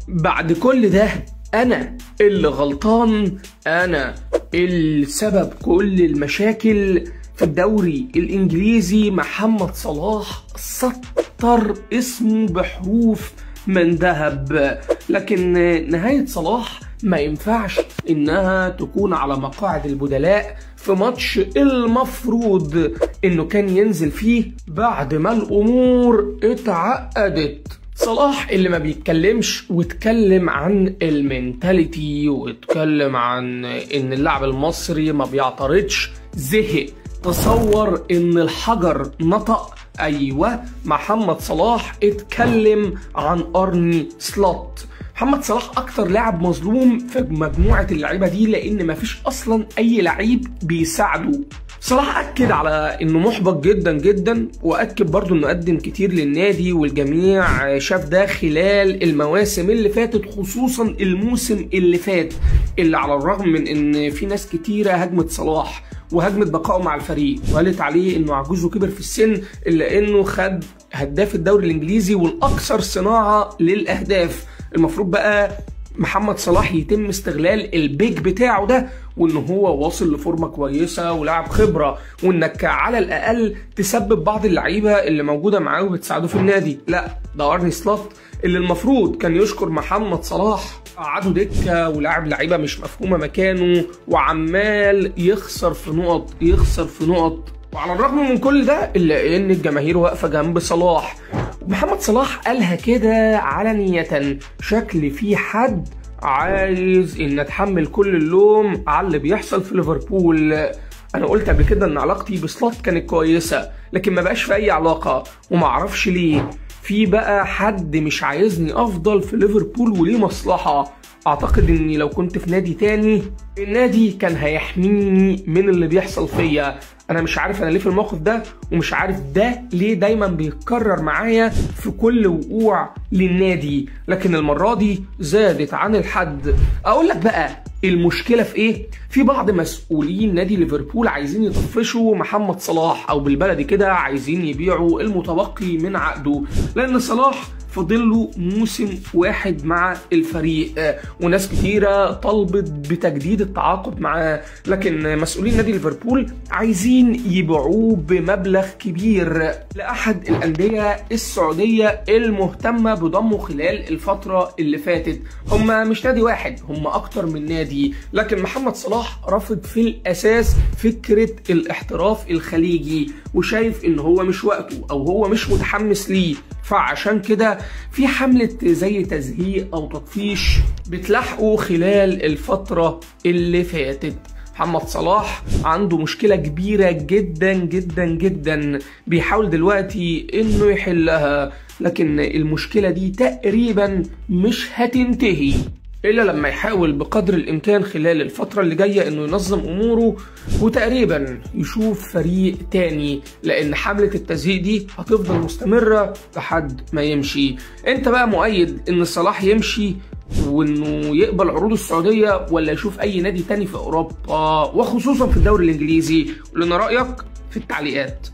بعد كل ده انا اللي غلطان، انا السبب كل المشاكل في الدوري الانجليزي. محمد صلاح سطر اسمه بحروف من ذهب، لكن نهاية صلاح ما ينفعش انها تكون على مقاعد البدلاء في ماتش المفروض انه كان ينزل فيه بعد ما الامور اتعقدت. صلاح اللي ما بيتكلمش واتكلم عن المينتاليتي واتكلم عن ان اللاعب المصري ما بيعترضش، زهق. تصور ان الحجر نطق. ايوه، محمد صلاح اتكلم عن ارني سلوت. محمد صلاح اكتر لاعب مظلوم في مجموعة اللعيبة دي، لان مفيش اصلا اي لعيب بيساعده. صلاح اكد على انه محبط جدا جدا، واكد برضه انه قدم كتير للنادي، والجميع شاف ده خلال المواسم اللي فاتت، خصوصا الموسم اللي فات اللي على الرغم من ان في ناس كتيرة هجمت صلاح وهجمت بقائه مع الفريق وقالت عليه انه عجوز وكبر في السن، الا انه خد هداف الدوري الانجليزي والاكثر صناعة للاهداف. المفروض بقى محمد صلاح يتم استغلال البيج بتاعه ده، وان هو واصل لفورمه كويسه ولاعب خبره، وانك على الاقل تسبب بعض اللعيبه اللي موجوده معاه وبتساعده في النادي. لا، ده ارني سلوت اللي المفروض كان يشكر محمد صلاح، قعدوا دكه ولاعب لعيبه مش مفهومه مكانه، وعمال يخسر في نقط يخسر في نقط. وعلى الرغم من كل ده الا ان الجماهير واقفه جنب صلاح. محمد صلاح قالها كده علنية، شكل في حد عايز ان اتحمل كل اللوم على اللي بيحصل في ليفربول. انا قلت قبل كده ان علاقتي بسلوت كانت كويسة، لكن ما بقاش في اي علاقة، ومعرفش ليه. في بقى حد مش عايزني افضل في ليفربول وليه مصلحة. اعتقد اني لو كنت في نادي تاني النادي كان هيحميني من اللي بيحصل فيا. انا مش عارف انا ليه في الموقف ده، ومش عارف ده ليه دايما بيتكرر معايا في كل وقوع للنادي، لكن المرة دي زادت عن الحد. اقول لك بقى المشكلة في ايه؟ في بعض مسؤولين نادي ليفربول عايزين يطفشوا محمد صلاح، او بالبلدي كده عايزين يبيعوا المتبقي من عقده، لان صلاح فاضل له موسم واحد مع الفريق، وناس كتيرة طلبت بتجديد التعاقد معاه، لكن مسؤولين نادي ليفربول عايزين يبيعوه بمبلغ كبير لأحد الأندية السعودية المهتمة بضمه خلال الفترة اللي فاتت. هم مش نادي واحد، هم أكتر من نادي، لكن محمد صلاح رافض في الأساس فكرة الاحتراف الخليجي، وشايف إن هو مش وقته أو هو مش متحمس ليه. فعشان كده في حملة زي تزهيق أو تطفيش بتلاحقه خلال الفترة اللي فاتت. محمد صلاح عنده مشكلة كبيرة جدا جدا جدا، بيحاول دلوقتي إنه يحلها، لكن المشكلة دي تقريبا مش هتنتهي إلا لما يحاول بقدر الإمكان خلال الفترة اللي جاية إنه ينظم أموره وتقريبا يشوف فريق تاني، لأن حملة التزهيق دي هتفضل مستمرة لحد ما يمشي. أنت بقى مؤيد إن صلاح يمشي وإنه يقبل عروض السعودية، ولا يشوف أي نادي تاني في أوروبا وخصوصا في الدوري الإنجليزي؟ قول لنا رأيك في التعليقات.